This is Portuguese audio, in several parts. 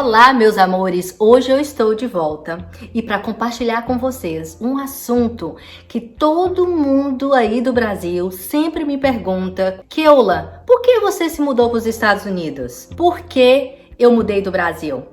Olá, meus amores! Hoje eu estou de volta e para compartilhar com vocês um assunto que todo mundo aí do Brasil sempre me pergunta: Keola, por que você se mudou para os Estados Unidos? Por que eu mudei do Brasil?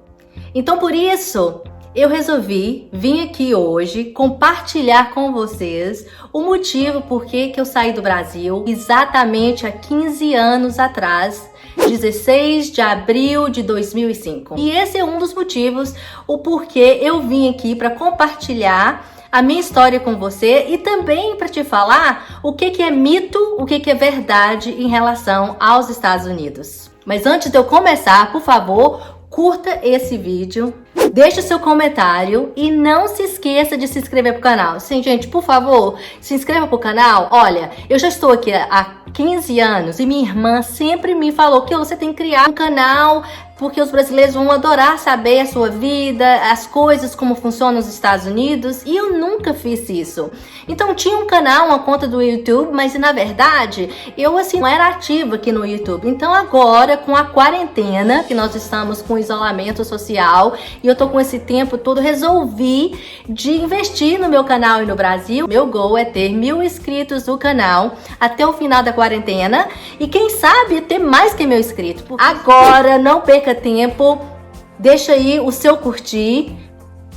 Então, por isso, eu resolvi vir aqui hoje compartilhar com vocês o motivo por que eu saí do Brasil exatamente há 15 anos atrás, 16 de abril de 2005. E esse é um dos motivos, o porquê eu vim aqui para compartilhar a minha história com você e também para te falar o que é mito, o que é verdade em relação aos Estados Unidos. Mas antes de eu começar, por favor, curta esse vídeo, deixe o seu comentário e não se esqueça de se inscrever pro canal. Sim, gente, por favor, se inscreva pro canal. Olha, eu já estou aqui há 15 anos e minha irmã sempre me falou que você tem que criar um canal porque os brasileiros vão adorar saber a sua vida, as coisas, como funcionam nos Estados Unidos, e eu nunca fiz isso. Então tinha um canal, uma conta do YouTube, mas na verdade eu assim não era ativa aqui no YouTube. Então agora, com a quarentena, que nós estamos com isolamento social, e eu tô com esse tempo todo, resolvi de investir no meu canal e no Brasil. Meu goal é ter 1000 inscritos no canal até o final da quarentena, e quem sabe ter mais que 1000 inscritos. Agora, não perca tempo, deixa aí o seu curtir,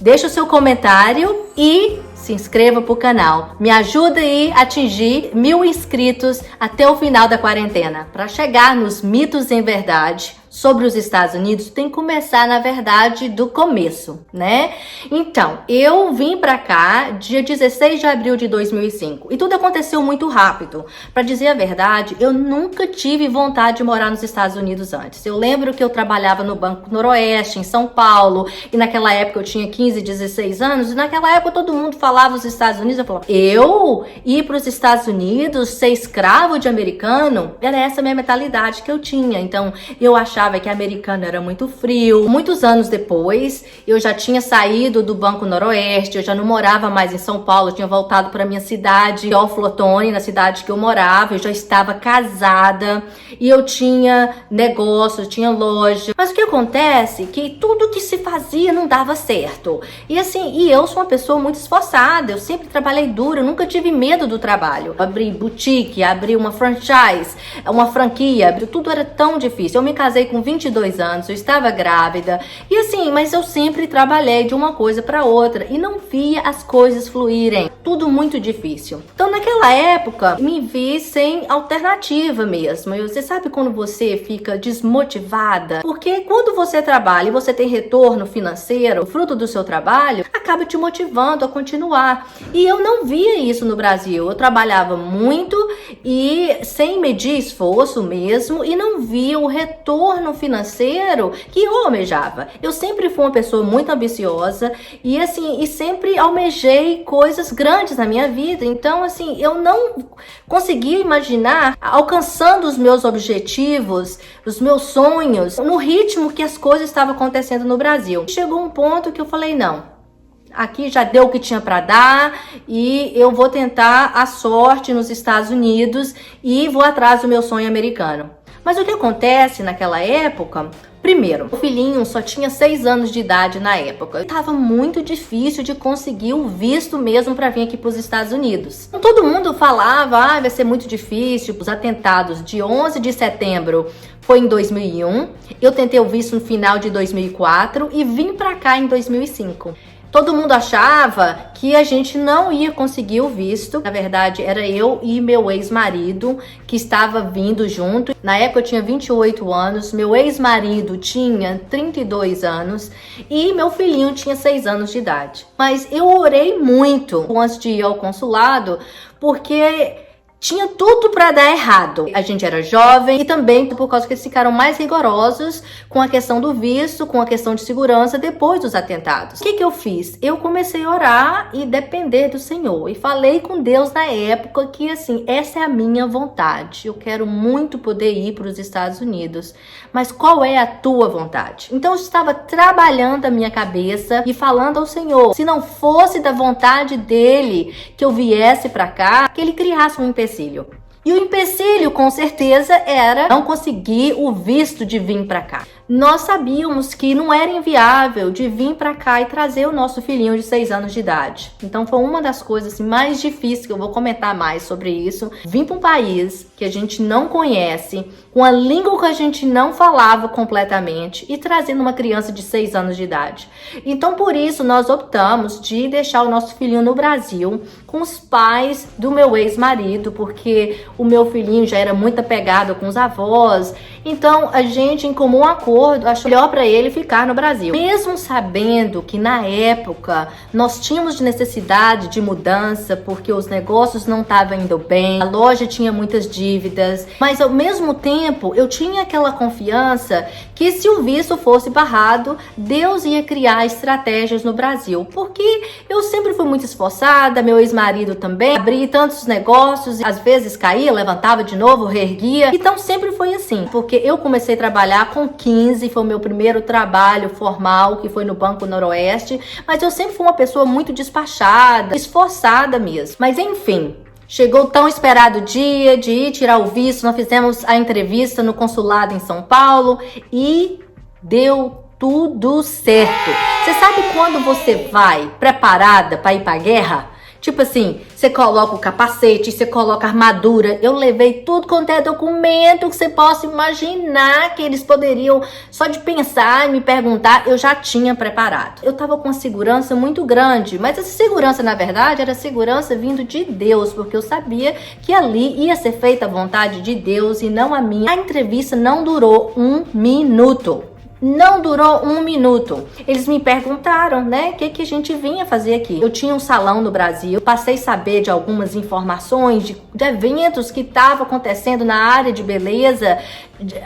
deixa o seu comentário e se inscreva pro canal. Me ajuda aí a atingir 1000 inscritos até o final da quarentena. Para chegar nos mitos em verdade sobre os Estados Unidos, tem que começar, na verdade, do começo, né? Então, eu vim pra cá dia 16 de abril de 2005 e tudo aconteceu muito rápido. Pra dizer a verdade, eu nunca tive vontade de morar nos Estados Unidos antes. Eu lembro que eu trabalhava no Banco Noroeste, em São Paulo, e naquela época eu tinha 15, 16 anos, e naquela época todo mundo falava dos Estados Unidos. Eu falava, eu ir para os Estados Unidos, ser escravo de americano? Era essa a minha mentalidade que eu tinha. Então, eu achava que americano era muito frio. Muitos anos depois, eu já tinha saído do Banco Noroeste, eu já não morava mais em São Paulo, eu tinha voltado para minha cidade, Oflotone, na cidade que eu morava. Eu já estava casada e eu tinha negócio, eu tinha loja. Mas o que acontece? Que tudo que se fazia não dava certo. E assim, eu sou uma pessoa muito esforçada, eu sempre trabalhei duro, eu nunca tive medo do trabalho. Abri boutique, abri uma franchise, uma franquia, tudo era tão difícil. Eu me casei com 22 anos, eu estava grávida, e assim, mas eu sempre trabalhei de uma coisa para outra e não via as coisas fluírem, tudo muito difícil. Então naquela época me vi sem alternativa mesmo. Você sabe quando você fica desmotivada? Porque quando você trabalha e você tem retorno financeiro, fruto do seu trabalho, acaba te motivando a continuar. E eu não via isso no Brasil. Eu trabalhava muito e sem medir esforço mesmo, e não via o retorno financeiro que eu almejava. Eu sempre fui uma pessoa muito ambiciosa e assim, e sempre almejei coisas grandes na minha vida. Então assim, eu não conseguia imaginar alcançando os meus objetivos, os meus sonhos, no ritmo que as coisas estavam acontecendo no Brasil. Chegou um ponto que eu falei, não, aqui já deu o que tinha para dar e eu vou tentar a sorte nos Estados Unidos e vou atrás do meu sonho americano. Mas o que acontece naquela época? Primeiro, o filhinho só tinha 6 anos de idade na época. Estava muito difícil de conseguir o visto mesmo para vir aqui para os Estados Unidos. Então, todo mundo falava, vai ser muito difícil. Os atentados de 11 de setembro foi em 2001. Eu tentei o visto no final de 2004 e vim para cá em 2005. Todo mundo achava que a gente não ia conseguir o visto. Na verdade, era eu e meu ex-marido que estava vindo junto. Na época eu tinha 28 anos, meu ex-marido tinha 32 anos e meu filhinho tinha 6 anos de idade. Mas eu orei muito antes de ir ao consulado, porque tinha tudo para dar errado. A gente era jovem e também por causa que eles ficaram mais rigorosos com a questão do visto, com a questão de segurança depois dos atentados. O que eu fiz? Eu comecei a orar e depender do Senhor. E falei com Deus na época que assim, essa é a minha vontade. Eu quero muito poder ir para os Estados Unidos. Mas qual é a tua vontade? Então eu estava trabalhando a minha cabeça e falando ao Senhor, se não fosse da vontade dele que eu viesse para cá, que ele criasse um empecilho. E o empecilho, com certeza, era não conseguir o visto de vir para cá. nós sabíamos que não era inviável de vir para cá e trazer o nosso filhinho de 6 anos de idade. Então foi uma das coisas assim, mais difíceis, que eu vou comentar mais sobre isso. Vim para um país que a gente não conhece, com a língua que a gente não falava completamente, e trazendo uma criança de 6 anos de idade. Então por isso nós optamos de deixar o nosso filhinho no Brasil com os pais do meu ex-marido, porque o meu filhinho já era muito apegado com os avós. Então a gente, em comum acordo, achou melhor para ele ficar no Brasil. Mesmo sabendo que na época nós tínhamos necessidade de mudança, porque os negócios não estavam indo bem, a loja tinha muitas dívidas, mas ao mesmo tempo eu tinha aquela confiança que se o visto fosse barrado, Deus ia criar estratégias no Brasil, porque eu sempre fui muito esforçada, meu ex-marido também, abri tantos negócios, às vezes caía, levantava de novo, reerguia, então sempre foi assim, porque eu comecei a trabalhar com 15, foi o meu primeiro trabalho formal, que foi no Banco Noroeste, mas eu sempre fui uma pessoa muito despachada, esforçada mesmo. Mas enfim, chegou o tão esperado dia de ir tirar o visto, nós fizemos a entrevista no consulado em São Paulo e deu tudo certo. Você sabe quando você vai preparada para ir para a guerra? Tipo assim, você coloca o capacete, você coloca a armadura. Eu levei tudo quanto é documento que você possa imaginar que eles poderiam, só de pensar e me perguntar, eu já tinha preparado. Eu tava com uma segurança muito grande, mas essa segurança, na verdade, era segurança vindo de Deus, porque eu sabia que ali ia ser feita a vontade de Deus e não a minha. A entrevista não durou 1 minuto. Não durou 1 minuto. Eles me perguntaram, né, o que a gente vinha fazer aqui. Eu tinha um salão no Brasil, passei a saber de algumas informações de eventos que estavam acontecendo na área de beleza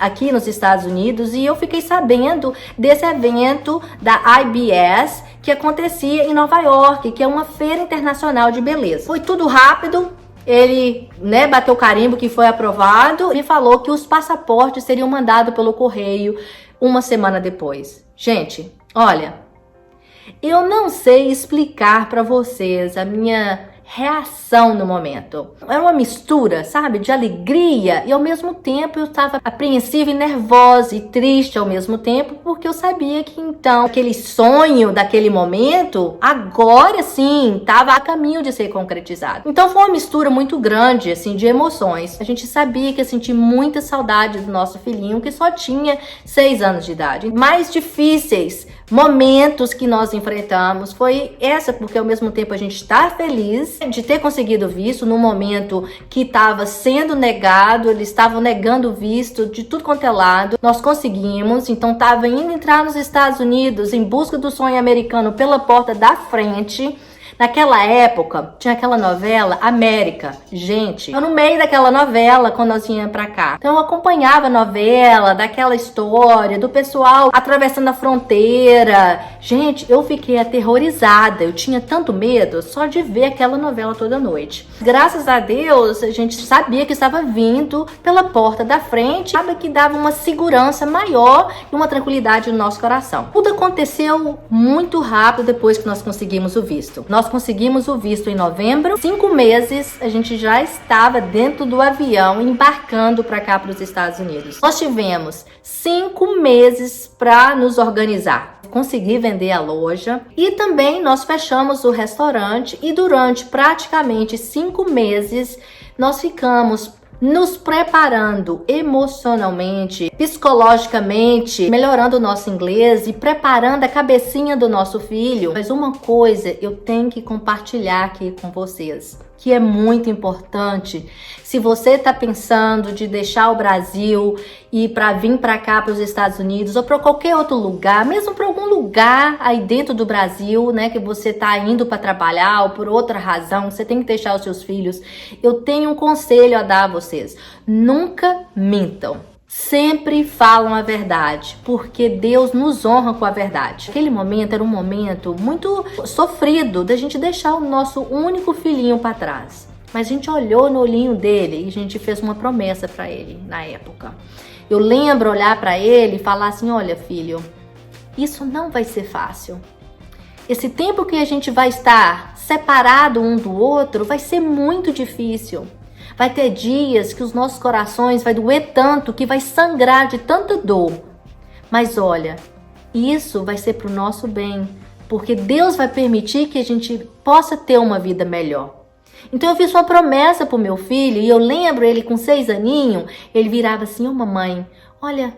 aqui nos Estados Unidos, e eu fiquei sabendo desse evento da IBS que acontecia em Nova York, que é uma feira internacional de beleza. Foi tudo rápido. Ele, né, bateu o carimbo que foi aprovado e falou que os passaportes seriam mandados pelo correio 1 semana depois. Gente, olha, eu não sei explicar para vocês a minha reação no momento. Era uma mistura, sabe, de alegria, e ao mesmo tempo eu estava apreensiva e nervosa e triste ao mesmo tempo, porque eu sabia que então aquele sonho daquele momento agora sim estava a caminho de ser concretizado. Então foi uma mistura muito grande assim de emoções. A gente sabia que ia sentir muita saudade do nosso filhinho, que só tinha 6 anos de idade. Mais difíceis momentos que nós enfrentamos foi essa, porque ao mesmo tempo a gente está feliz de ter conseguido visto no momento que estava sendo negado, eles estavam negando o visto de tudo quanto é lado. Nós conseguimos, então estava indo entrar nos Estados Unidos em busca do sonho americano pela porta da frente. Naquela época, tinha aquela novela América. Gente, eu no meio daquela novela, quando nós íamos pra cá. Então eu acompanhava a novela, daquela história, do pessoal atravessando a fronteira. Gente, eu fiquei aterrorizada. Eu tinha tanto medo só de ver aquela novela toda noite. Graças a Deus, a gente sabia que estava vindo pela porta da frente. Sabe que dava uma segurança maior e uma tranquilidade no nosso coração. Tudo aconteceu muito rápido depois que nós conseguimos o visto. Nós conseguimos o visto em novembro. 5 meses a gente já estava dentro do avião embarcando para cá, para os Estados Unidos. Nós tivemos 5 meses para nos organizar, conseguir vender a loja, e também nós fechamos o restaurante, e durante praticamente 5 meses nós ficamos nos preparando emocionalmente, psicologicamente, melhorando o nosso inglês e preparando a cabecinha do nosso filho. Mas uma coisa eu tenho que compartilhar aqui com vocês, que é muito importante. Se você está pensando de deixar o Brasil e para vir para cá, para os Estados Unidos ou para qualquer outro lugar, mesmo para algum lugar aí dentro do Brasil, né, que você está indo para trabalhar ou por outra razão, você tem que deixar os seus filhos, eu tenho um conselho a dar a vocês: nunca mintam. Sempre falam a verdade, porque Deus nos honra com a verdade. Aquele momento era um momento muito sofrido da gente deixar o nosso único filhinho para trás. Mas a gente olhou no olhinho dele e a gente fez uma promessa para ele na época. Eu lembro olhar para ele e falar assim: olha, filho, isso não vai ser fácil. Esse tempo que a gente vai estar separado um do outro vai ser muito difícil. Vai ter dias que os nossos corações vai doer tanto, que vai sangrar de tanta dor. Mas olha, isso vai ser pro nosso bem, porque Deus vai permitir que a gente possa ter uma vida melhor. Então eu fiz uma promessa pro meu filho, e eu lembro ele com 6 aninhos, ele virava assim: ô mamãe, olha,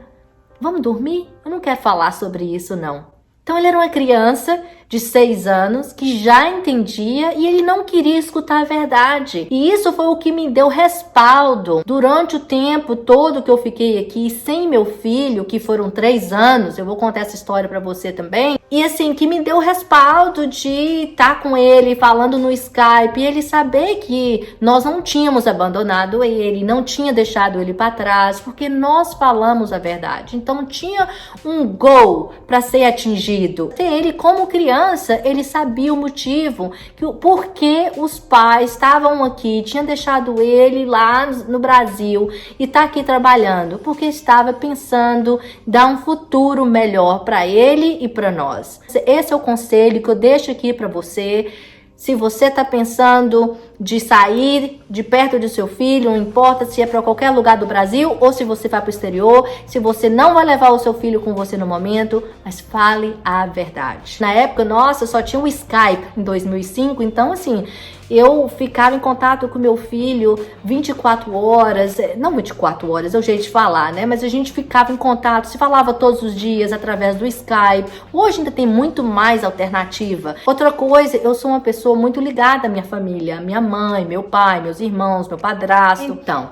vamos dormir? Eu não quero falar sobre isso não. Então ele era uma criança de 6 anos que já entendia e ele não queria escutar a verdade. E isso foi o que me deu respaldo durante o tempo todo que eu fiquei aqui sem meu filho, que foram 3 anos. Eu vou contar essa história para você também. E assim, que me deu respaldo de estar com ele, falando no Skype, e ele saber que nós não tínhamos abandonado ele, não tinha deixado ele para trás, porque nós falamos a verdade. Então tinha um goal para ser atingido. Ele, como criança, ele sabia o motivo, por que os pais estavam aqui, tinham deixado ele lá no Brasil e tá aqui trabalhando, porque estava pensando em dar um futuro melhor para ele e para nós. Esse é o conselho que eu deixo aqui para você. Se você está pensando de sair de perto do seu filho, não importa se é para qualquer lugar do Brasil ou se você vai para o exterior, se você não vai levar o seu filho com você no momento, mas fale a verdade. Na época, nossa, só tinha o Skype em 2005, então assim, eu ficava em contato com meu filho 24 horas, não 24 horas, é o jeito de falar, né? Mas a gente ficava em contato, se falava todos os dias através do Skype. Hoje ainda tem muito mais alternativa. Outra coisa, eu sou uma pessoa muito ligada à minha família, minha mãe, meu pai, meus irmãos, meu padrasto. Então,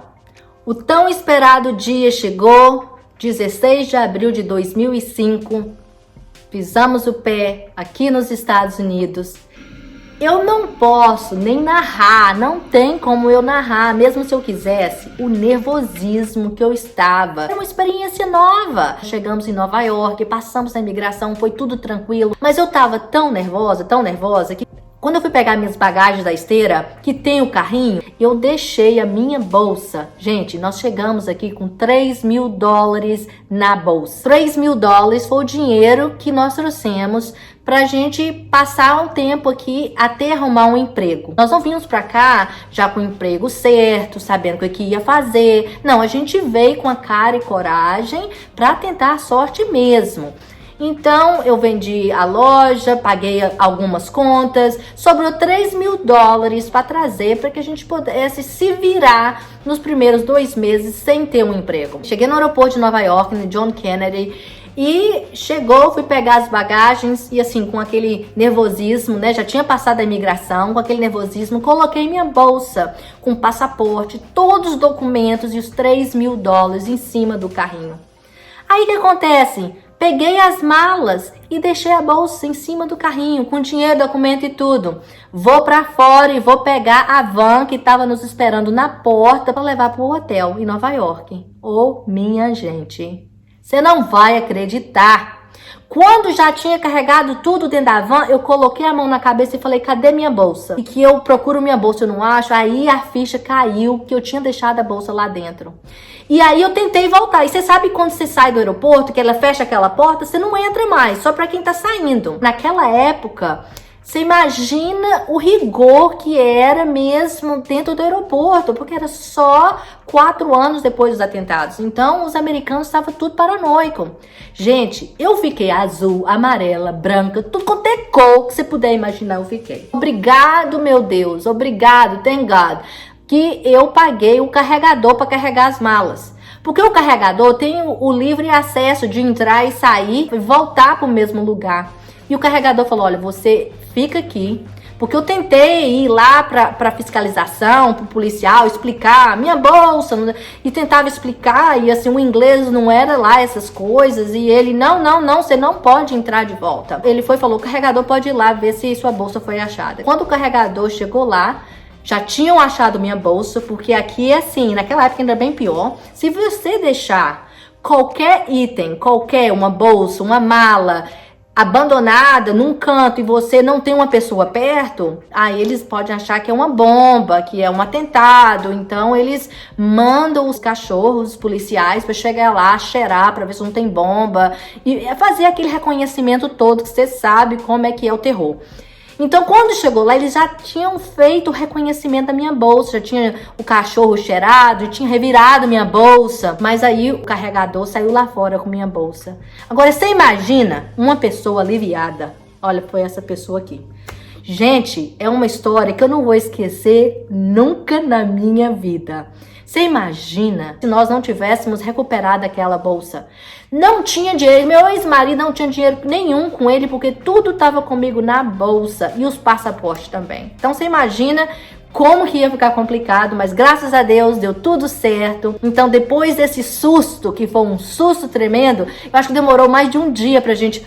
o tão esperado dia chegou, 16 de abril de 2005, pisamos o pé aqui nos Estados Unidos. Eu não posso nem narrar, não tem como eu narrar, mesmo se eu quisesse, o nervosismo que eu estava. Era uma experiência nova. Chegamos em Nova York, passamos na imigração, foi tudo tranquilo, mas eu tava tão nervosa, que quando eu fui pegar minhas bagagens da esteira, que tem o carrinho, eu deixei a minha bolsa. Gente, nós chegamos aqui com $3.000 na bolsa. $3.000 foi o dinheiro que nós trouxemos pra gente passar um tempo aqui até arrumar um emprego. Nós não vimos pra cá já com o emprego certo, sabendo o que ia fazer. Não, a gente veio com a cara e coragem pra tentar a sorte mesmo. Então, eu vendi a loja, paguei algumas contas, sobrou $3.000 para trazer para que a gente pudesse se virar nos primeiros 2 meses sem ter um emprego. Cheguei no aeroporto de Nova York, no John Kennedy, e fui pegar as bagagens e assim, com aquele nervosismo, né? Já tinha passado a imigração, com aquele nervosismo, coloquei minha bolsa com passaporte, todos os documentos e os $3.000 em cima do carrinho. Aí o que acontece? Peguei as malas e deixei a bolsa em cima do carrinho, com dinheiro, documento e tudo. Vou pra fora e vou pegar a van que estava nos esperando na porta para levar pro hotel em Nova York. Oh, minha gente, você não vai acreditar. Quando já tinha carregado tudo dentro da van, eu coloquei a mão na cabeça e falei: cadê minha bolsa? E que eu procuro minha bolsa, eu não acho. Aí a ficha caiu, que eu tinha deixado a bolsa lá dentro. E aí eu tentei voltar. E você sabe quando você sai do aeroporto, que ela fecha aquela porta, você não entra mais, só pra quem tá saindo. Naquela época, você imagina o rigor que era mesmo dentro do aeroporto, porque era só 4 anos depois dos atentados. Então, os americanos estavam tudo paranoico. Gente, eu fiquei azul, amarela, branca, tudo quanto é cor que você puder imaginar, eu fiquei. Obrigado, meu Deus, obrigado, thank God, que eu paguei o carregador para carregar as malas. Porque o carregador tem o livre acesso de entrar e sair e voltar para o mesmo lugar. E o carregador falou: olha, você fica aqui. Porque eu tentei ir lá para fiscalização, para o policial, explicar minha bolsa, e tentava explicar, e assim, o inglês não era lá essas coisas, e ele, não, você não pode entrar de volta. Ele falou: o carregador pode ir lá ver se sua bolsa foi achada. Quando o carregador chegou lá, já tinham achado minha bolsa, porque aqui é assim, naquela época ainda bem pior. Se você deixar qualquer item, uma bolsa, uma mala abandonada num canto e você não tem uma pessoa perto, aí eles podem achar que é uma bomba, que é um atentado. Então eles mandam os cachorros, os policiais, para chegar lá, cheirar para ver se não tem bomba e fazer aquele reconhecimento todo que você sabe como é que é o terror. Então, quando chegou lá, eles já tinham feito o reconhecimento da minha bolsa, já tinha o cachorro cheirado, tinha revirado minha bolsa, mas aí o carregador saiu lá fora com minha bolsa. Agora, você imagina uma pessoa aliviada. Olha, foi essa pessoa aqui. Gente, é uma história que eu não vou esquecer nunca na minha vida. Você imagina se nós não tivéssemos recuperado aquela bolsa? Não tinha dinheiro, meu ex-marido não tinha dinheiro nenhum com ele, porque tudo estava comigo na bolsa e os passaportes também. Então você imagina como que ia ficar complicado, mas graças a Deus deu tudo certo. Então depois desse susto, que foi um susto tremendo, eu acho que demorou mais de um dia pra gente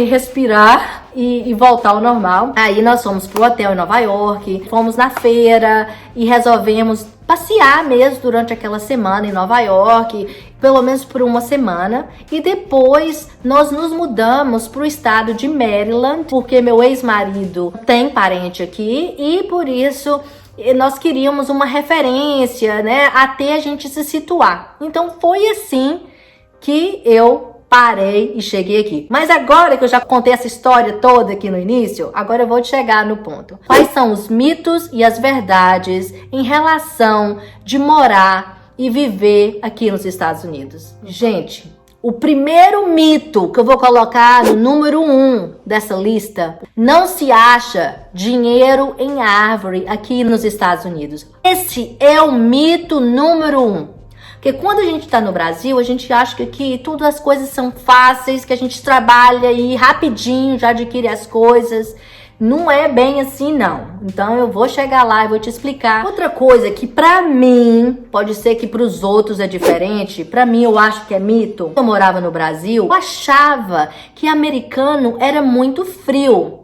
respirar e voltar ao normal. Aí nós fomos pro hotel em Nova York, fomos na feira e resolvemos passear mesmo durante aquela semana em Nova York, pelo menos por uma semana. E depois nós nos mudamos pro estado de Maryland, porque meu ex-marido tem parente aqui e por isso nós queríamos uma referência, né, até a gente se situar. Então foi assim que eu parei e cheguei aqui. Mas agora que eu já contei essa história toda aqui no início, agora eu vou chegar no ponto. Quais são os mitos e as verdades em relação de morar e viver aqui nos Estados Unidos? Gente, o primeiro mito que eu vou colocar no número 1 dessa lista: não se acha dinheiro em árvore aqui nos Estados Unidos. Esse é o mito número 1. Porque quando a gente tá no Brasil, a gente acha que aqui todas as coisas são fáceis, que a gente trabalha e rapidinho já adquire as coisas. Não é bem assim, não. Então eu vou chegar lá e vou te explicar. Outra coisa que pra mim, pode ser que pros outros é diferente, pra mim eu acho que é mito. Quando eu morava no Brasil, eu achava que americano era muito frio.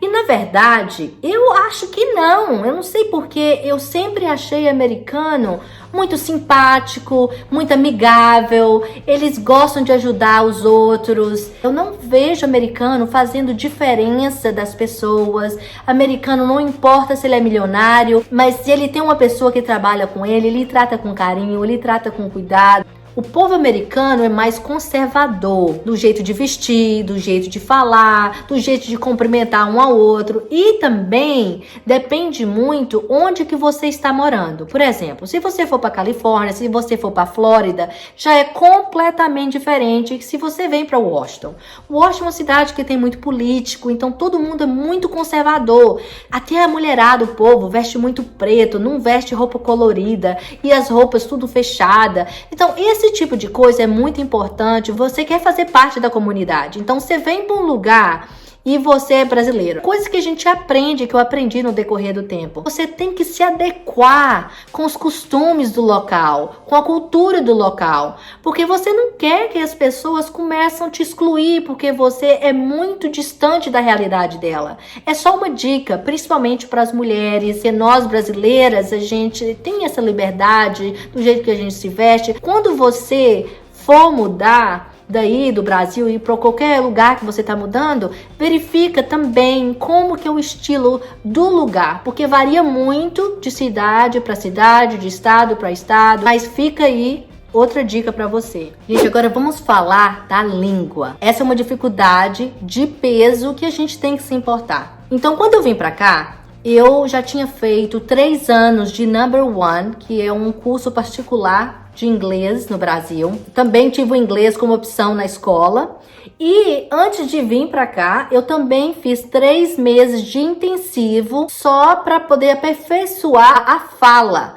E na verdade, eu acho que não. Eu não sei porque eu sempre achei americano muito simpático, muito amigável. Eles gostam de ajudar os outros. Eu não vejo americano fazendo diferença das pessoas. Americano não importa se ele é milionário, mas se ele tem uma pessoa que trabalha com ele, ele trata com carinho, ele trata com cuidado. O povo americano é mais conservador, do jeito de vestir, do jeito de falar, do jeito de cumprimentar um ao outro. E também depende muito onde que você está morando. Por exemplo, se você for para Califórnia, se você for para Flórida, já é completamente diferente que se você vem para Washington. Washington é uma cidade que tem muito político, então todo mundo é muito conservador. Até a mulherada, o povo, veste muito preto, não veste roupa colorida e as roupas tudo fechada. Então esse tipo de coisa é muito importante. Você quer fazer parte da comunidade, então você vem para um lugar e você é brasileiro. Coisa que a gente aprende, que eu aprendi no decorrer do tempo. Você tem que se adequar com os costumes do local, com a cultura do local, porque você não quer que as pessoas comecem a te excluir, porque você é muito distante da realidade dela. É só uma dica, principalmente para as mulheres, e nós brasileiras, a gente tem essa liberdade do jeito que a gente se veste. Quando você for mudar daí do Brasil e para qualquer lugar que você está mudando, verifica também como que é o estilo do lugar, porque varia muito de cidade para cidade, de estado para estado, mas fica aí outra dica para você. Gente, agora vamos falar da língua. Essa é uma dificuldade de peso que a gente tem que se importar. Então, quando eu vim para cá, eu já tinha feito 3 anos de Number One, que é um curso particular de inglês no Brasil. Também tive o inglês como opção na escola. E antes de vir para cá, eu também fiz 3 meses de intensivo só para poder aperfeiçoar a fala.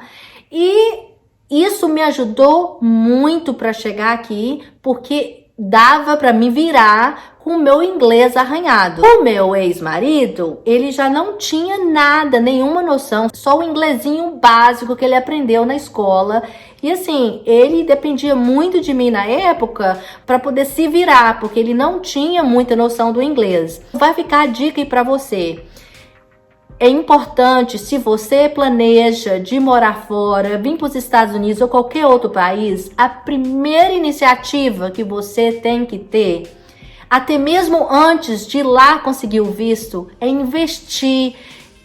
E isso me ajudou muito para chegar aqui, porque dava para me virar com o meu inglês arranhado. O meu ex-marido, ele já não tinha nada, nenhuma noção, só o inglesinho básico que ele aprendeu na escola. E assim, ele dependia muito de mim na época para poder se virar, porque ele não tinha muita noção do inglês. Vai ficar a dica aí para você. É importante, se você planeja de morar fora, vir para os Estados Unidos ou qualquer outro país, a primeira iniciativa que você tem que ter, até mesmo antes de ir lá conseguir o visto, é investir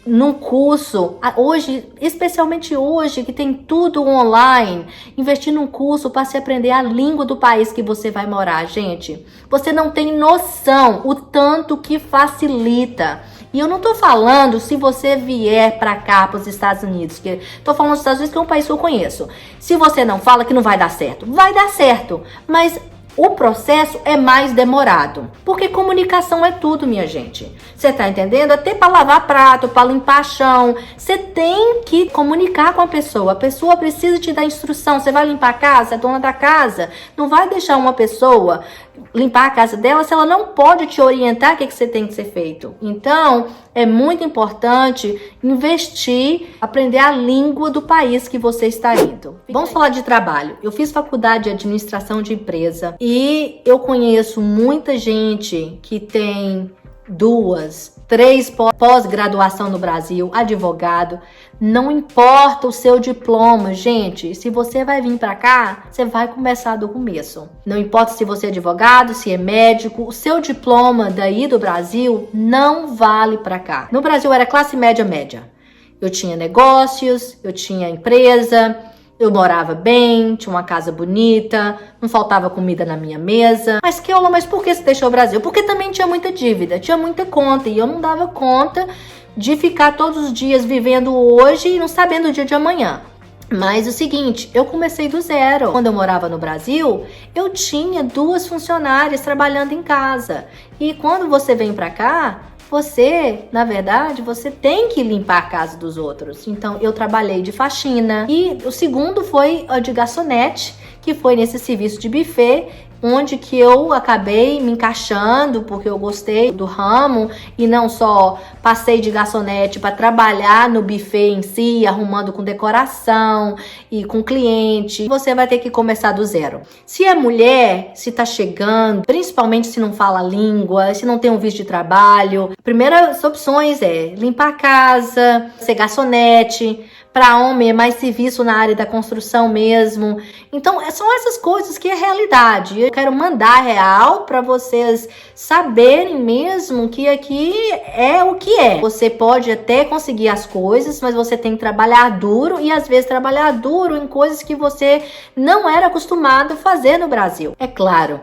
num curso, hoje, especialmente hoje, que tem tudo online, investir num curso para se aprender a língua do país que você vai morar, gente. Você não tem noção o tanto que facilita. E eu não tô falando se você vier para cá, para os Estados Unidos, que tô falando dos Estados Unidos, que é um país que eu conheço. Se você não fala que não vai dar certo, vai dar certo, mas o processo é mais demorado, porque comunicação é tudo, minha gente. Você tá entendendo? Até para lavar prato, para limpar chão, você tem que comunicar com a pessoa precisa te dar instrução. Você vai limpar a casa, a dona da casa não vai deixar uma pessoa limpar a casa dela se ela não pode te orientar o que você tem que ser feito. Então, é muito importante investir, aprender a língua do país que você está indo. Vamos falar de trabalho. Eu fiz faculdade de administração de empresa e eu conheço muita gente que tem 2, 3 pós-graduação no Brasil, advogado. Não importa o seu diploma, gente. Se você vai vir pra cá, você vai começar do começo. Não importa se você é advogado, se é médico, o seu diploma daí do Brasil não vale pra cá. No Brasil era classe média. Eu tinha negócios, eu tinha empresa, eu morava bem, tinha uma casa bonita, não faltava comida na minha mesa. Mas Keola, mas por que você deixou o Brasil? Porque também tinha muita dívida, tinha muita conta e eu não dava conta de ficar todos os dias vivendo hoje e não sabendo o dia de amanhã. Mas o seguinte, eu comecei do zero. Quando eu morava no Brasil, eu tinha 2 funcionárias trabalhando em casa. E quando você vem pra cá, você, na verdade, você tem que limpar a casa dos outros. Então, eu trabalhei de faxina. E o segundo foi de garçonete, que foi nesse serviço de buffet, onde que eu acabei me encaixando, porque eu gostei do ramo e não só passei de garçonete para trabalhar no buffet em si, arrumando com decoração e com cliente. Você vai ter que começar do zero. Se é mulher, se tá chegando, principalmente se não fala a língua, se não tem um visto de trabalho, primeiras opções é limpar a casa, ser garçonete. Para homem é mais serviço na área da construção mesmo. Então, são essas coisas que é realidade. Eu quero mandar real para vocês saberem mesmo que aqui é o que é. Você pode até conseguir as coisas, mas você tem que trabalhar duro e às vezes trabalhar duro em coisas que você não era acostumado a fazer no Brasil. É claro.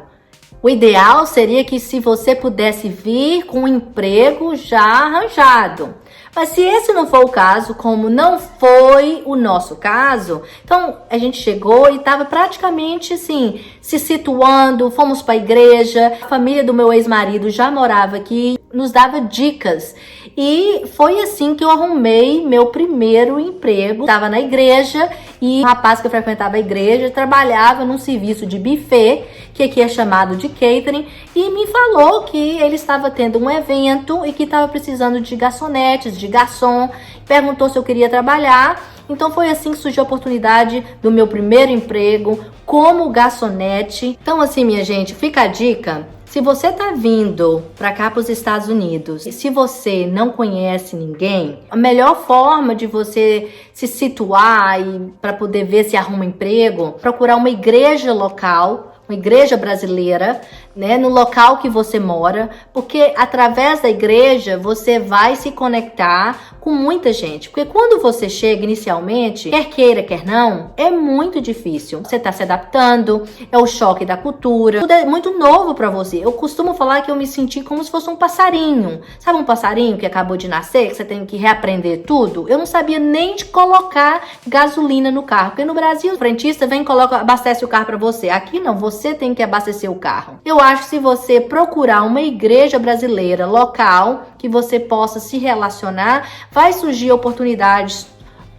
O ideal seria que se você pudesse vir com um emprego já arranjado. Mas se esse não for o caso, como não foi o nosso caso, então a gente chegou e estava praticamente assim, se situando, fomos para a igreja, a família do meu ex-marido já morava aqui, nos dava dicas. E foi assim que eu arrumei meu primeiro emprego. Estava na igreja e o rapaz que eu frequentava a igreja trabalhava num serviço de buffet, que aqui é chamado de catering, e me falou que ele estava tendo um evento e que estava precisando de garçonetes, de garçom, perguntou se eu queria trabalhar. Então foi assim que surgiu a oportunidade do meu primeiro emprego como garçonete. Então assim, minha gente, fica a dica. Se você tá vindo para cá, para os Estados Unidos, e se você não conhece ninguém, a melhor forma de você se situar e para poder ver se arruma emprego, procurar uma igreja local, uma igreja brasileira, né, no local que você mora, porque através da igreja você vai se conectar com muita gente. Porque quando você chega inicialmente, quer queira, quer não, é muito difícil. Você tá se adaptando, é o choque da cultura, tudo é muito novo para você. Eu costumo falar que eu me senti como se fosse um passarinho. Sabe um passarinho que acabou de nascer, que você tem que reaprender tudo? Eu não sabia nem de colocar gasolina no carro, porque no Brasil o frentista vem e coloca, abastece o carro para você. Aqui não, você tem que abastecer o carro. Eu acho que se você procurar uma igreja brasileira local que você possa se relacionar, vai surgir oportunidades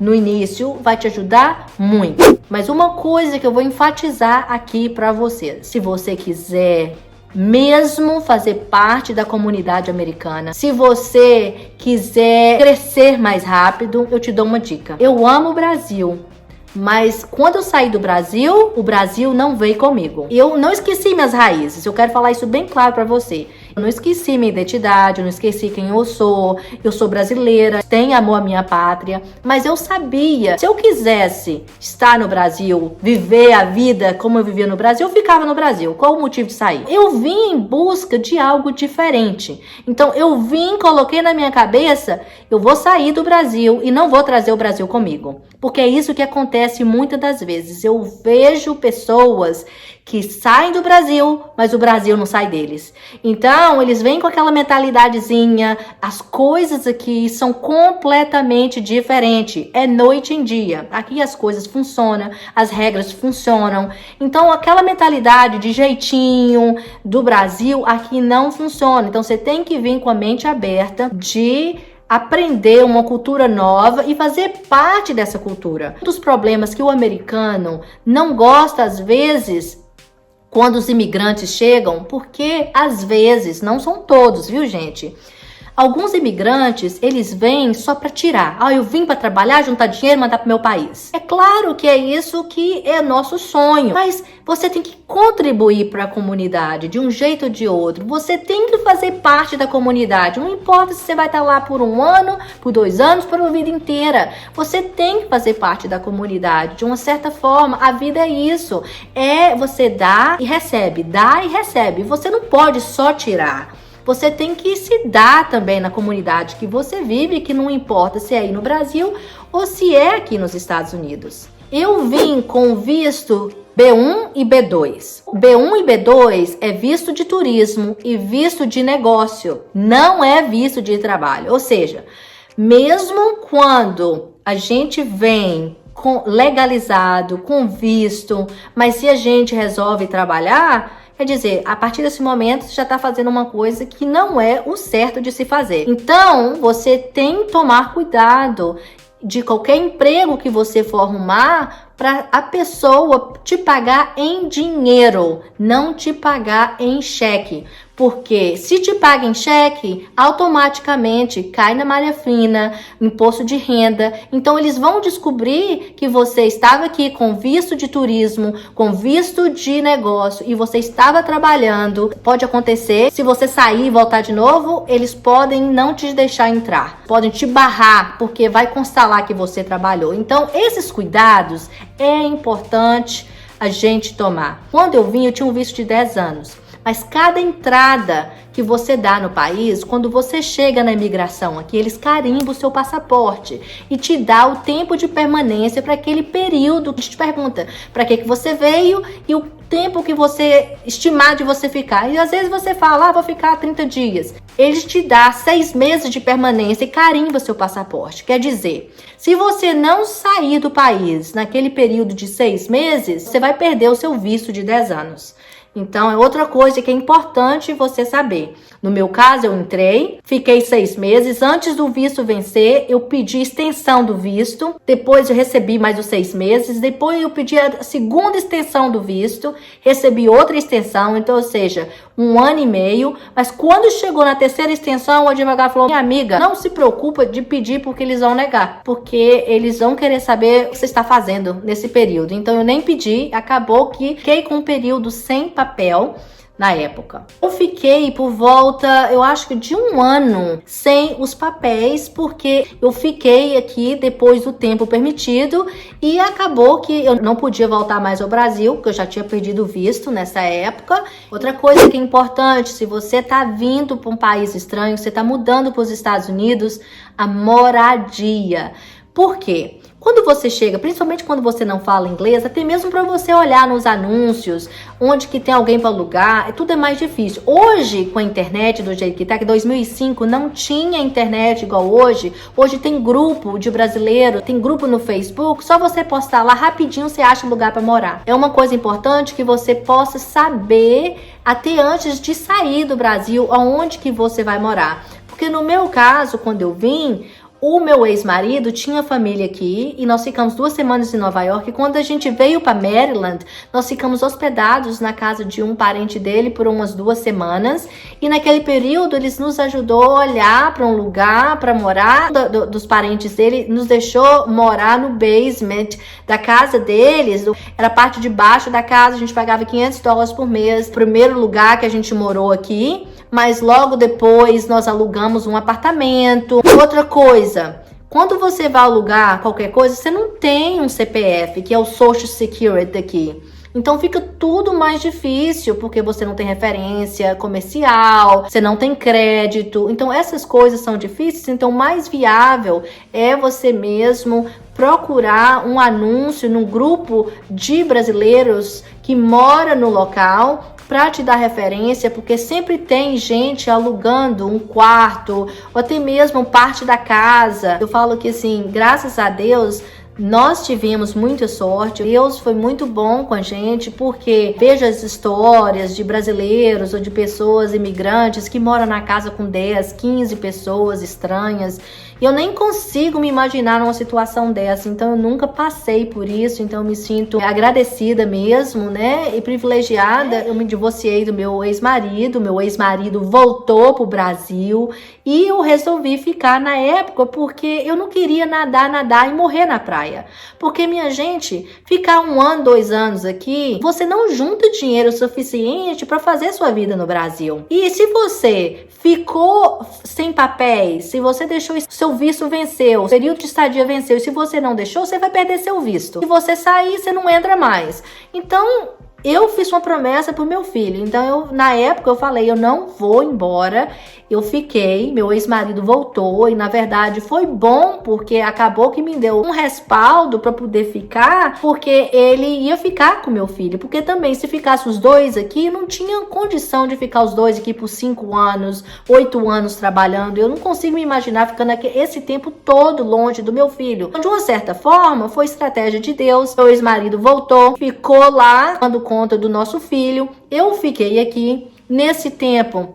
no início, vai te ajudar muito. Mas uma coisa que eu vou enfatizar aqui para você, se você quiser mesmo fazer parte da comunidade americana, se você quiser crescer mais rápido, eu te dou uma dica. Eu amo o Brasil, mas quando eu saí do Brasil, o Brasil não veio comigo. Eu não esqueci minhas raízes, eu quero falar isso bem claro pra você. Eu não esqueci minha identidade, eu não esqueci quem eu sou brasileira, tenho amor à minha pátria, mas eu sabia, se eu quisesse estar no Brasil, viver a vida como eu vivia no Brasil, eu ficava no Brasil. Qual o motivo de sair? Eu vim em busca de algo diferente. Então eu coloquei na minha cabeça, eu vou sair do Brasil e não vou trazer o Brasil comigo. Porque é isso que acontece muitas das vezes. Eu vejo pessoas que saem do Brasil, mas o Brasil não sai deles. Então, eles vêm com aquela mentalidadezinha, as coisas aqui são completamente diferentes. É noite em dia. Aqui as coisas funcionam, as regras funcionam. Então, aquela mentalidade de jeitinho do Brasil aqui não funciona. Então, você tem que vir com a mente aberta de aprender uma cultura nova e fazer parte dessa cultura. Um dos problemas que o americano não gosta, às vezes, quando os imigrantes chegam, porque às vezes, não são todos, viu, gente? Alguns imigrantes, eles vêm só para tirar. Eu vim para trabalhar, juntar dinheiro e mandar para o meu país. É claro que é isso que é nosso sonho, mas você tem que contribuir para a comunidade de um jeito ou de outro. Você tem que fazer parte da comunidade. Não importa se você vai estar lá por 1 ano, por 2 anos, por uma vida inteira. Você tem que fazer parte da comunidade. De uma certa forma, a vida é isso. É você dar e recebe, dá e recebe. Você não pode só tirar. Você tem que se dar também na comunidade que você vive, que não importa se é aí no Brasil ou se é aqui nos Estados Unidos. Eu vim com visto B1 e B2. B1 e B2 é visto de turismo e visto de negócio, não é visto de trabalho. Ou seja, mesmo quando a gente vem legalizado, com visto, mas se a gente resolve trabalhar, quer dizer, a partir desse momento você já está fazendo uma coisa que não é o certo de se fazer. Então, você tem que tomar cuidado de qualquer emprego que você for arrumar para a pessoa te pagar em dinheiro, não te pagar em cheque. Porque se te paga em cheque, automaticamente cai na malha fina, imposto de renda. Então eles vão descobrir que você estava aqui com visto de turismo, com visto de negócio e você estava trabalhando. Pode acontecer, se você sair e voltar de novo, eles podem não te deixar entrar. Podem te barrar, porque vai constar lá que você trabalhou. Então esses cuidados é importante a gente tomar. Quando eu vim, eu tinha um visto de 10 anos. Mas cada entrada que você dá no país, quando você chega na imigração aqui, eles carimbam o seu passaporte e te dá o tempo de permanência para aquele período que te pergunta para que você veio e o tempo que você estimar de você ficar. E às vezes você fala, vou ficar 30 dias. Eles te dão 6 meses de permanência e carimba seu passaporte. Quer dizer, se você não sair do país naquele período de 6 meses, você vai perder o seu visto de 10 anos. Então, é outra coisa que é importante você saber. No meu caso, eu entrei, fiquei 6 meses. Antes do visto vencer, eu pedi extensão do visto. Depois, eu recebi mais os 6 meses. Depois, eu pedi a segunda extensão do visto. Recebi outra extensão. Então, ou seja, 1 ano e meio. Mas quando chegou na terceira extensão, o advogado falou, minha amiga, não se preocupa de pedir porque eles vão negar. Porque eles vão querer saber o que você está fazendo nesse período. Então, eu nem pedi. Acabou que fiquei com um período sem papel na época. Eu fiquei por volta, eu acho que de 1 ano sem os papéis, porque eu fiquei aqui depois do tempo permitido e acabou que eu não podia voltar mais ao Brasil, porque eu já tinha perdido o visto nessa época. Outra coisa que é importante, se você está vindo para um país estranho, você está mudando para os Estados Unidos, a moradia. Por quê? Quando você chega, principalmente quando você não fala inglês, até mesmo para você olhar nos anúncios, onde que tem alguém para alugar, tudo é mais difícil. Hoje, com a internet do jeito que tá, que 2005 não tinha internet igual hoje. Hoje tem grupo de brasileiro, tem grupo no Facebook, só você postar lá rapidinho você acha um lugar para morar. É uma coisa importante que você possa saber até antes de sair do Brasil, aonde que você vai morar. Porque no meu caso, quando eu vim, o meu ex-marido tinha família aqui e nós ficamos 2 semanas em Nova York. E quando a gente veio para Maryland, nós ficamos hospedados na casa de um parente dele por umas 2 semanas. E naquele período, eles nos ajudou a olhar para um lugar para morar dos parentes dele. Nos deixou morar no basement da casa deles. Era a parte de baixo da casa, a gente pagava $500 por mês. Primeiro lugar que a gente morou aqui. mas logo depois nós alugamos um apartamento. Outra coisa, quando você vai alugar qualquer coisa, você não tem um CPF, que é o Social Security daqui. Então fica tudo mais difícil, porque você não tem referência comercial, você não tem crédito. Então essas coisas são difíceis, então o mais viável é você mesmo procurar um anúncio no grupo de brasileiros que mora no local para te dar referência, porque sempre tem gente alugando um quarto ou até mesmo parte da casa. Eu falo que assim, graças a Deus, nós tivemos muita sorte, Deus foi muito bom com a gente, porque vejo as histórias de brasileiros ou de pessoas imigrantes que moram na casa com 10, 15 pessoas estranhas. Eu nem consigo me imaginar numa situação dessa, então eu nunca passei por isso, então eu me sinto agradecida mesmo, né, e privilegiada. Eu me divorciei do meu ex-marido voltou pro Brasil e eu resolvi ficar na época porque eu não queria nadar e morrer na praia. Porque, minha gente, ficar 1 ano, 2 anos aqui, você não junta dinheiro suficiente para fazer sua vida no Brasil. E se você ficou sem papéis, se você deixou seu visto venceu, o período de estadia venceu, e se você não deixou, você vai perder seu visto. Se você sair, você não entra mais. Então, eu fiz uma promessa pro meu filho. Então, na época, eu falei, eu não vou embora. Eu fiquei, meu ex-marido voltou e, na verdade, foi bom porque acabou que me deu um respaldo para poder ficar, porque ele ia ficar com meu filho. Porque também, se ficasse os dois aqui, não tinha condição de ficar os dois aqui por 5 anos, 8 anos trabalhando. Eu não consigo me imaginar ficando aqui esse tempo todo longe do meu filho. De uma certa forma, foi estratégia de Deus. Meu ex-marido voltou, ficou lá, dando conta do nosso filho. Eu fiquei aqui. Nesse tempo,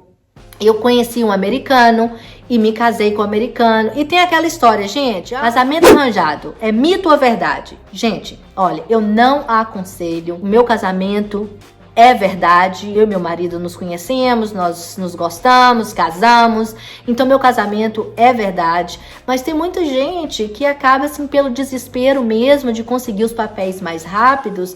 eu conheci um americano e me casei com um americano. E tem aquela história, gente, casamento arranjado, é mito ou verdade? Gente, olha, eu não aconselho. O meu casamento é verdade. Eu e meu marido nos conhecemos, nós nos gostamos, casamos. Então, meu casamento é verdade. Mas tem muita gente que acaba, assim, pelo desespero mesmo de conseguir os papéis mais rápidos,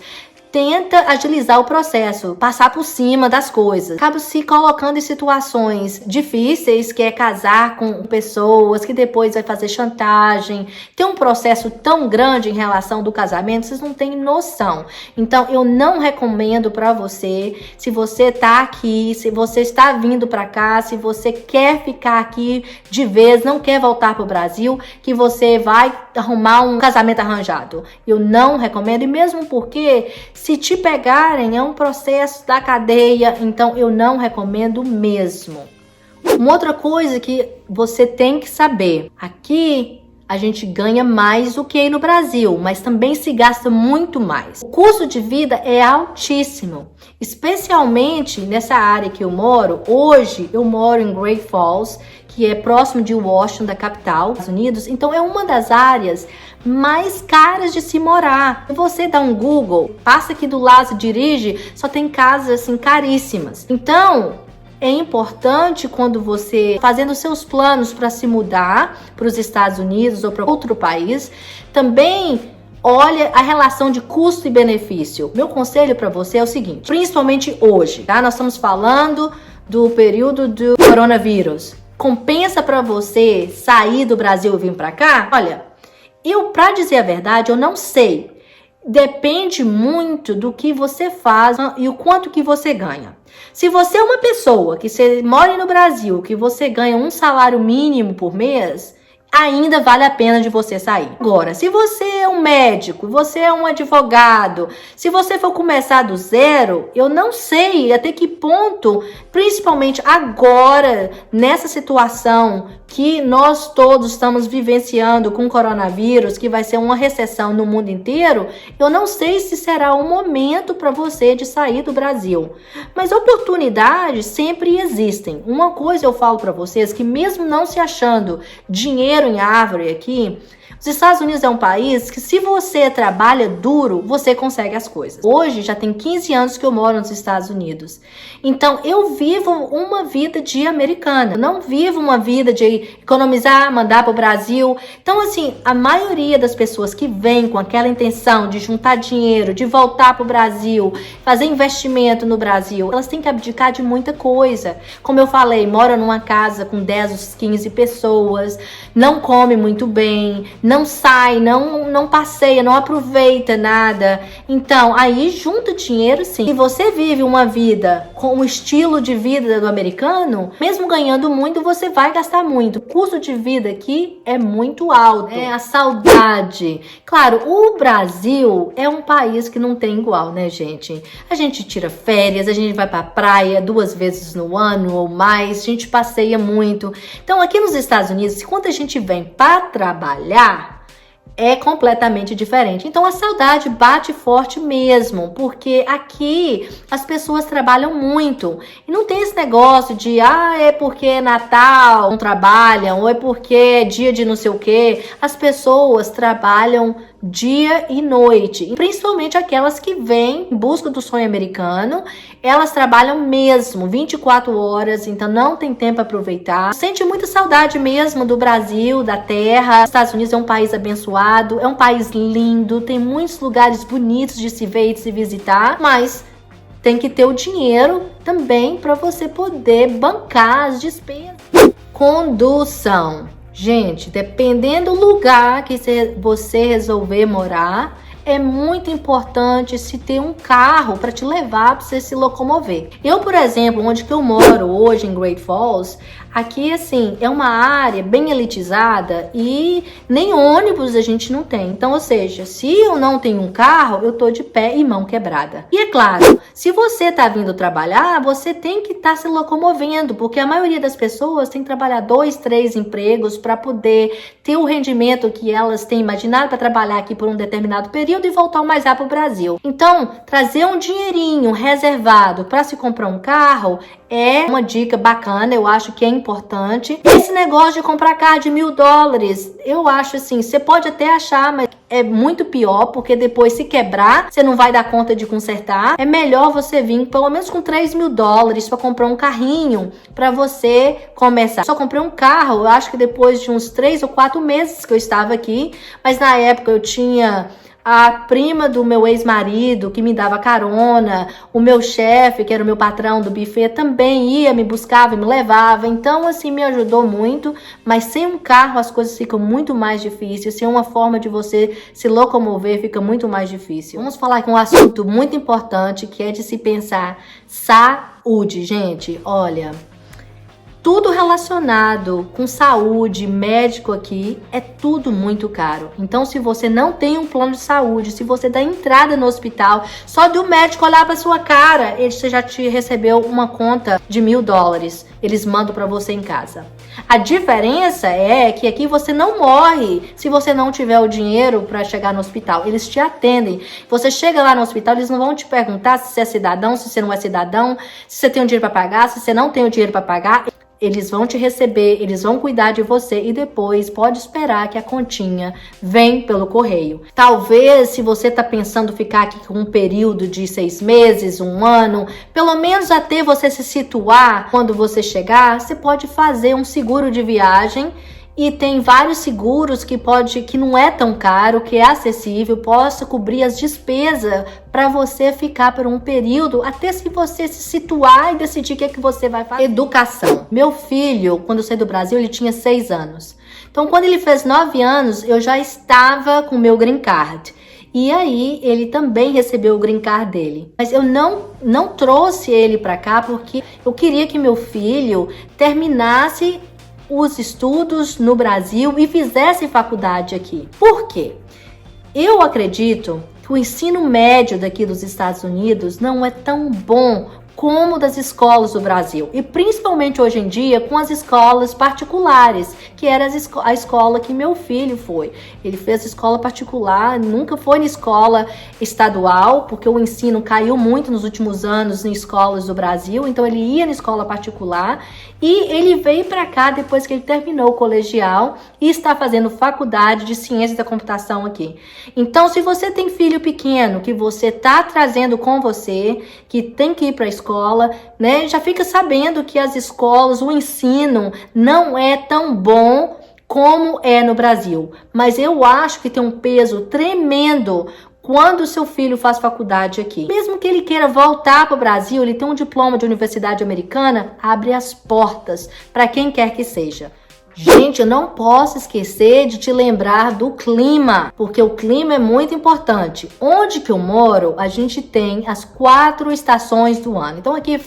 tenta agilizar o processo, passar por cima das coisas. Acaba se colocando em situações difíceis, que é casar com pessoas que depois vai fazer chantagem. Tem um processo tão grande em relação do casamento, vocês não têm noção. Então, eu não recomendo para você, se você tá aqui, se você está vindo para cá, se você quer ficar aqui de vez, não quer voltar pro Brasil, que você vai arrumar um casamento arranjado. Eu não recomendo, e mesmo porque se te pegarem, é um processo da cadeia, então eu não recomendo mesmo. Uma outra coisa que você tem que saber, aqui a gente ganha mais do que aí no Brasil, mas também se gasta muito mais. O custo de vida é altíssimo, especialmente nessa área que eu moro. Hoje eu moro em Great Falls, que é próximo de Washington, da capital dos Estados Unidos. Então é uma das áreas mais caras de se morar. Se você dá um Google, passa aqui do lado, dirige, só tem casas assim caríssimas. Então é importante, quando você fazendo seus planos para se mudar para os Estados Unidos ou para outro país, também olha a relação de custo e benefício. Meu conselho para você é o seguinte, principalmente hoje, tá? Nós estamos falando do período do coronavírus. Compensa para você sair do Brasil e vir para cá? Olha, para dizer a verdade, eu não sei. Depende muito do que você faz e o quanto que você ganha. Se você é uma pessoa que você mora no Brasil, que você ganha um salário mínimo por mês, ainda vale a pena de você sair. Agora, se você é um médico, você é um advogado, se você for começar do zero, eu não sei até que ponto, principalmente agora, nessa situação que nós todos estamos vivenciando com o coronavírus, que vai ser uma recessão no mundo inteiro, eu não sei se será o momento para você de sair do Brasil. Mas oportunidades sempre existem. Uma coisa eu falo para vocês, que mesmo não se achando dinheiro dinheiro em árvore aqui. Os Estados Unidos é um país que, se você trabalha duro, você consegue as coisas. Hoje já tem 15 anos que eu moro nos Estados Unidos. Então eu vivo uma vida de americana. Eu não vivo uma vida de economizar, mandar para o Brasil. Então assim, a maioria das pessoas que vem com aquela intenção de juntar dinheiro, de voltar para o Brasil, fazer investimento no Brasil, elas têm que abdicar de muita coisa. Como eu falei, mora numa casa com 10 ou 15 pessoas, não come muito bem, não sai, não passeia, não aproveita nada. Então, aí junta dinheiro sim. Se você vive uma vida com o estilo de vida do americano, mesmo ganhando muito, você vai gastar muito. O custo de vida aqui é muito alto. É a saudade. Claro, o Brasil é um país que não tem igual, né, gente? A gente tira férias, a gente vai pra praia 2 vezes no ano ou mais, a gente passeia muito. Então, aqui nos Estados Unidos, quando a gente vem para trabalhar, é completamente diferente. Então a saudade bate forte mesmo, porque aqui as pessoas trabalham muito e não tem esse negócio de é porque é Natal, não trabalham, ou é porque é dia de não sei o que. As pessoas trabalham dia e noite, e principalmente aquelas que vêm em busca do sonho americano, elas trabalham mesmo 24 horas, então não tem tempo para aproveitar. Sente muita saudade mesmo do Brasil, da terra. Os Estados Unidos é um país abençoado, é um país lindo, tem muitos lugares bonitos de se ver e de se visitar, mas tem que ter o dinheiro também para você poder bancar as despesas. Condução. Gente, dependendo do lugar que você resolver morar, é muito importante se ter um carro para te levar, para você se locomover. Eu, por exemplo, onde que eu moro hoje, em Great Falls, aqui, assim, é uma área bem elitizada e nem ônibus a gente não tem. Então, ou seja, se eu não tenho um carro, eu tô de pé e mão quebrada. E é claro, se você tá vindo trabalhar, você tem que estar se locomovendo, porque a maioria das pessoas tem que trabalhar 2, 3 empregos para poder ter o rendimento que elas têm imaginado para trabalhar aqui por um determinado período e voltar o mais rápido para o Brasil. Então, trazer um dinheirinho reservado para se comprar um carro é uma dica bacana, eu acho que é importante. Esse negócio de comprar carro de $1.000, eu acho assim, você pode até achar, mas é muito pior, porque depois se quebrar, você não vai dar conta de consertar. É melhor você vir pelo menos com $3.000 para comprar um carrinho, para você começar. Só comprei um carro, eu acho que depois de uns 3 ou 4 meses que eu estava aqui, mas na época eu tinha a prima do meu ex-marido que me dava carona, o meu chefe, que era o meu patrão do buffet, também ia, me buscava e me levava. Então, assim, me ajudou muito, mas sem um carro as coisas ficam muito mais difíceis. Sem uma forma de você se locomover, fica muito mais difícil. Vamos falar aqui um assunto muito importante, que é de se pensar saúde, gente. Olha, tudo relacionado com saúde, médico aqui, é tudo muito caro. Então, se você não tem um plano de saúde, se você dá entrada no hospital, só de um médico olhar pra sua cara, você já te recebeu uma conta de $1.000. Eles mandam pra você em casa. A diferença é que aqui você não morre se você não tiver o dinheiro para chegar no hospital. Eles te atendem. Você chega lá no hospital, eles não vão te perguntar se você é cidadão, se você não é cidadão, se você tem o dinheiro para pagar, se você não tem o dinheiro para pagar. Eles vão te receber, eles vão cuidar de você e depois pode esperar que a continha vem pelo correio. Talvez, se você tá pensando ficar aqui com um período de 6 meses, 1 ano, pelo menos até você se situar, quando você chegar, você pode fazer um seguro de viagem. E tem vários seguros que não é tão caro, que é acessível, possa cobrir as despesas para você ficar por um período, até se você se situar e decidir o que é que você vai fazer. Educação. Meu filho, quando eu saí do Brasil, ele tinha 6 anos. Então, quando ele fez 9 anos, eu já estava com o meu green card. E aí, ele também recebeu o green card dele. Mas eu não trouxe ele para cá porque eu queria que meu filho terminasse os estudos no Brasil e fizesse faculdade aqui. Por quê? Eu acredito que o ensino médio daqui dos Estados Unidos não é tão bom como das escolas do Brasil, e principalmente hoje em dia com as escolas particulares, que era a escola que meu filho foi. Ele fez escola particular, nunca foi na escola estadual, porque o ensino caiu muito nos últimos anos em escolas do Brasil, então ele ia na escola particular, e ele veio para cá depois que ele terminou o colegial e está fazendo faculdade de ciência da computação aqui. Então, se você tem filho pequeno que você está trazendo com você, que tem que ir para a escola, né, já fica sabendo que as escolas, o ensino não é tão bom como é no Brasil. Mas eu acho que tem um peso tremendo quando o seu filho faz faculdade aqui. Mesmo que ele queira voltar para o Brasil, ele tem um diploma de universidade americana, abre as portas para quem quer que seja. Gente, eu não posso esquecer de te lembrar do clima, porque o clima é muito importante. Onde que eu moro, a gente tem as 4 estações do ano. Então aqui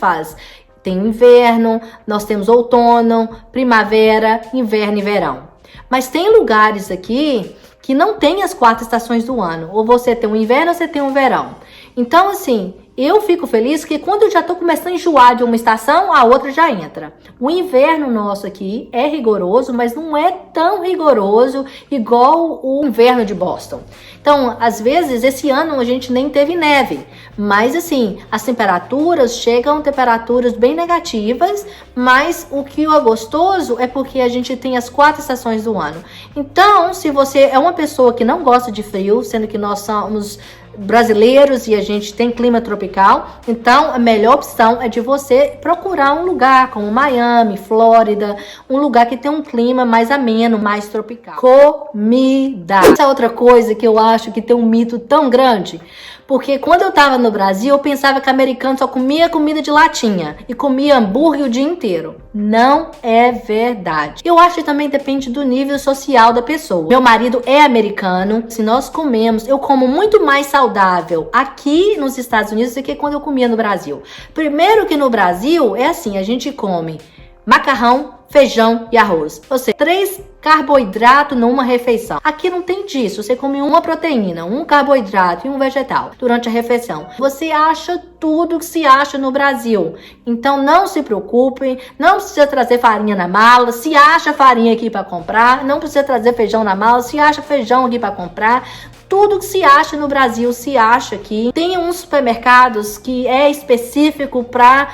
tem inverno, nós temos outono, primavera, inverno e verão. Mas tem lugares aqui que não tem as 4 estações do ano. Ou você tem um inverno ou você tem um verão. Então, assim, eu fico feliz que quando eu já tô começando a enjoar de uma estação, a outra já entra. O inverno nosso aqui é rigoroso, mas não é tão rigoroso igual o inverno de Boston. Então, às vezes, esse ano a gente nem teve neve. Mas, assim, as temperaturas chegam a temperaturas bem negativas, mas o que é gostoso é porque a gente tem as 4 estações do ano. Então, se você é uma pessoa que não gosta de frio, sendo que nós somos brasileiros e a gente tem clima tropical, então a melhor opção é de você procurar um lugar como Miami, Flórida, um lugar que tem um clima mais ameno, mais tropical. Comida. Essa é outra coisa que eu acho que tem um mito tão grande, porque quando eu tava no Brasil, eu pensava que americano só comia comida de latinha e comia hambúrguer o dia inteiro. Não é verdade. Eu acho que também depende do nível social da pessoa. Meu marido é americano. Se nós comemos, eu como muito mais saudável aqui nos Estados Unidos do que quando eu comia no Brasil. Primeiro que no Brasil é assim, a gente come macarrão, feijão e arroz. Ou seja, 3 carboidratos numa refeição. Aqui não tem disso. Você come uma proteína, um carboidrato e um vegetal durante a refeição. Você acha tudo que se acha no Brasil. Então não se preocupem, não precisa trazer farinha na mala. Se acha farinha aqui para comprar, não precisa trazer feijão na mala. Se acha feijão aqui para comprar. Tudo que se acha no Brasil se acha aqui. Tem uns supermercados que é específico para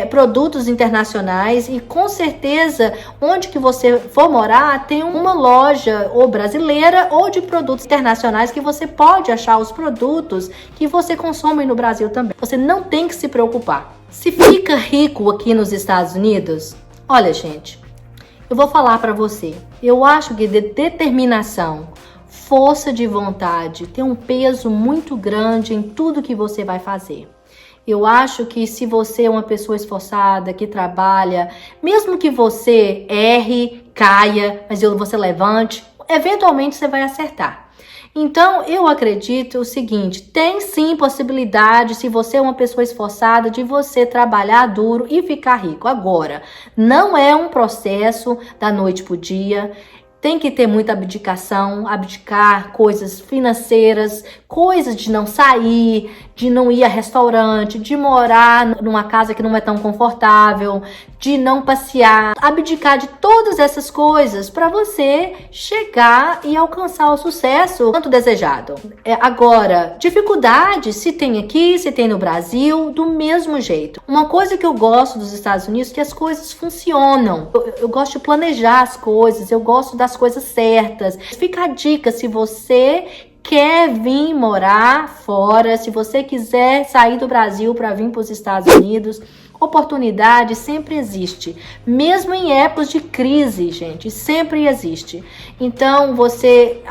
produtos internacionais e com certeza onde que você for morar tem uma loja ou brasileira ou de produtos internacionais que você pode achar os produtos que você consome no Brasil também. Você não tem que se preocupar. Se fica rico aqui nos Estados Unidos, olha gente, eu vou falar para você. Eu acho que determinação, força de vontade tem um peso muito grande em tudo que você vai fazer. Eu acho que se você é uma pessoa esforçada, que trabalha, mesmo que você erre, caia, mas você levante, eventualmente você vai acertar. Então, eu acredito o seguinte, tem sim possibilidade, se você é uma pessoa esforçada, de você trabalhar duro e ficar rico. Agora, não é um processo da noite pro dia. Tem que ter muita abdicação, abdicar coisas financeiras, coisas de não sair, de não ir a restaurante, de morar numa casa que não é tão confortável, de não passear, abdicar de todas essas coisas para você chegar e alcançar o sucesso tanto desejado. Agora, dificuldades se tem aqui, se tem no Brasil, do mesmo jeito. Uma coisa que eu gosto dos Estados Unidos é que as coisas funcionam. Eu gosto de planejar as coisas, eu gosto das coisas certas. Fica a dica, se você quer vir morar fora, se você quiser sair do Brasil para vir para os Estados Unidos, oportunidade sempre existe, mesmo em épocas de crise, gente, sempre existe. Então,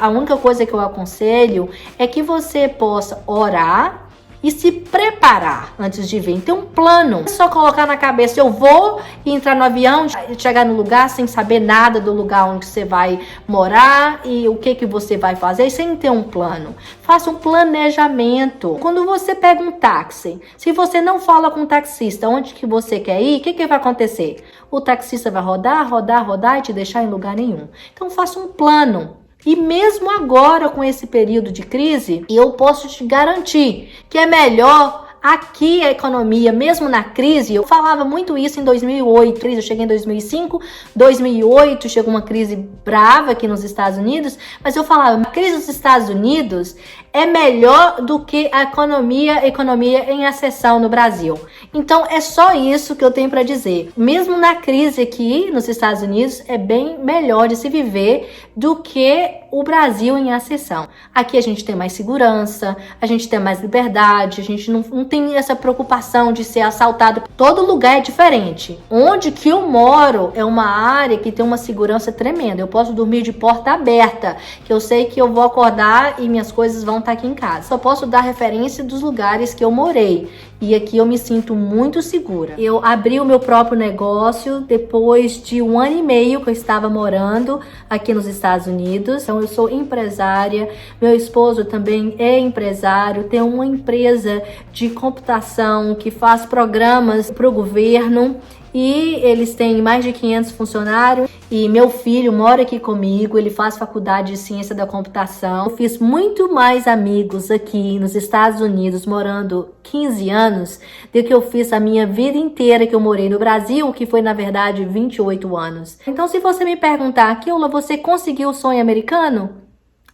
a única coisa que eu aconselho é que você possa orar e se preparar antes de vir. Tem um plano. Não é só colocar na cabeça, eu vou entrar no avião, chegar no lugar sem saber nada do lugar onde você vai morar e o que você vai fazer, sem ter um plano. Faça um planejamento. Quando você pega um táxi, se você não fala com o taxista onde que você quer ir, o que vai acontecer? O taxista vai rodar e te deixar em lugar nenhum. Então faça um plano. E mesmo agora, com esse período de crise, eu posso te garantir que é melhor aqui a economia, mesmo na crise, eu falava muito isso em 2008, eu cheguei em 2005, 2008 chegou uma crise brava aqui nos Estados Unidos, mas eu falava, a crise dos Estados Unidos é melhor do que a economia em recessão no Brasil. Então é só isso que eu tenho para dizer. Mesmo na crise aqui nos Estados Unidos, é bem melhor de se viver do que o Brasil em recessão. Aqui a gente tem mais segurança, a gente tem mais liberdade, a gente não tem essa preocupação de ser assaltado. Todo lugar é diferente. Onde que eu moro é uma área que tem uma segurança tremenda. Eu posso dormir de porta aberta, que eu sei que eu vou acordar e minhas coisas vão estar aqui em casa. Só posso dar referência dos lugares que eu morei. E aqui eu me sinto muito segura. Eu abri o meu próprio negócio depois de 1 ano e meio que eu estava morando aqui nos Estados Unidos. Então eu sou empresária, meu esposo também é empresário, tem uma empresa de computação que faz programas para o governo. E eles têm mais de 500 funcionários e meu filho mora aqui comigo, ele faz faculdade de ciência da computação. Eu fiz muito mais amigos aqui nos Estados Unidos, morando 15 anos, do que eu fiz a minha vida inteira que eu morei no Brasil, que foi na verdade 28 anos. Então se você me perguntar, Keula, você conseguiu o sonho americano?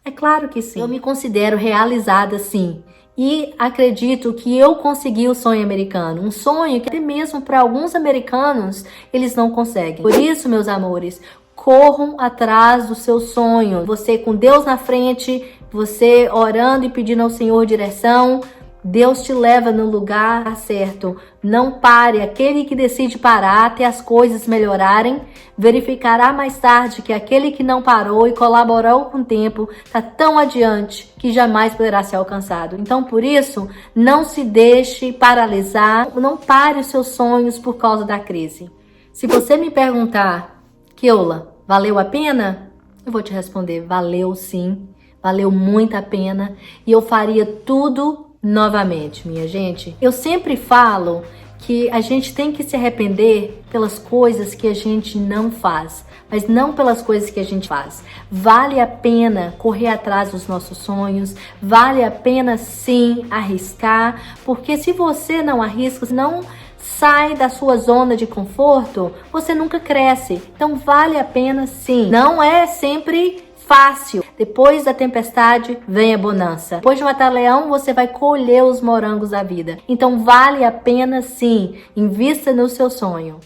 É claro que sim. Eu me considero realizada sim. E acredito que eu consegui o sonho americano, um sonho que até mesmo para alguns americanos eles não conseguem. Por isso, meus amores, corram atrás do seu sonho. Você com Deus na frente, você orando e pedindo ao Senhor direção, Deus te leva no lugar certo. Não pare. Aquele que decide parar até as coisas melhorarem, verificará mais tarde que aquele que não parou e colaborou com o tempo está tão adiante que jamais poderá ser alcançado. Então, por isso, não se deixe paralisar. Não pare os seus sonhos por causa da crise. Se você me perguntar, Keula, valeu a pena? Eu vou te responder, valeu sim. Valeu muito a pena. E eu faria tudo novamente, minha gente. Eu sempre falo que a gente tem que se arrepender pelas coisas que a gente não faz, mas não pelas coisas que a gente faz. Vale a pena correr atrás dos nossos sonhos, vale a pena sim arriscar, porque se você não arrisca, não sai da sua zona de conforto, você nunca cresce. Então vale a pena sim. Não é sempre fácil. Depois da tempestade vem a bonança. Depois de matar leão, você vai colher os morangos da vida. Então vale a pena sim. Invista no seu sonho.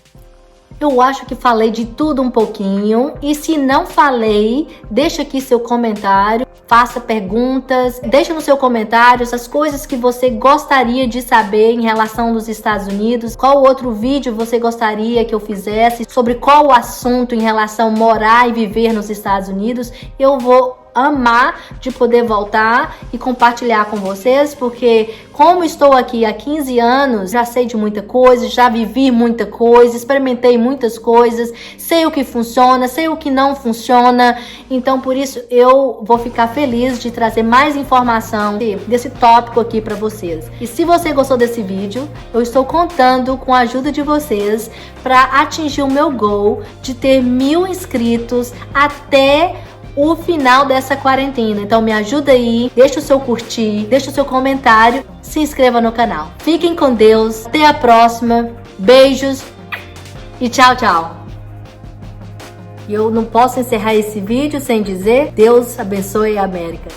Eu acho que falei de tudo um pouquinho. E se não falei, deixa aqui seu comentário. Faça perguntas. Deixa no seu comentário as coisas que você gostaria de saber em relação aos Estados Unidos. Qual outro vídeo você gostaria que eu fizesse sobre qual o assunto em relação a morar e viver nos Estados Unidos. Eu vou amar de poder voltar e compartilhar com vocês, porque como estou aqui há 15 anos, já sei de muita coisa, já vivi muita coisa, experimentei muitas coisas, sei o que funciona, sei o que não funciona, então por isso eu vou ficar feliz de trazer mais informação desse tópico aqui para vocês. E se você gostou desse vídeo, eu estou contando com a ajuda de vocês para atingir o meu goal de ter 1000 inscritos até o final dessa quarentena. Então me ajuda aí, deixa o seu curtir, deixa o seu comentário, se inscreva no canal. Fiquem com Deus, até a próxima, beijos e tchau, tchau. E eu não posso encerrar esse vídeo sem dizer Deus abençoe a América.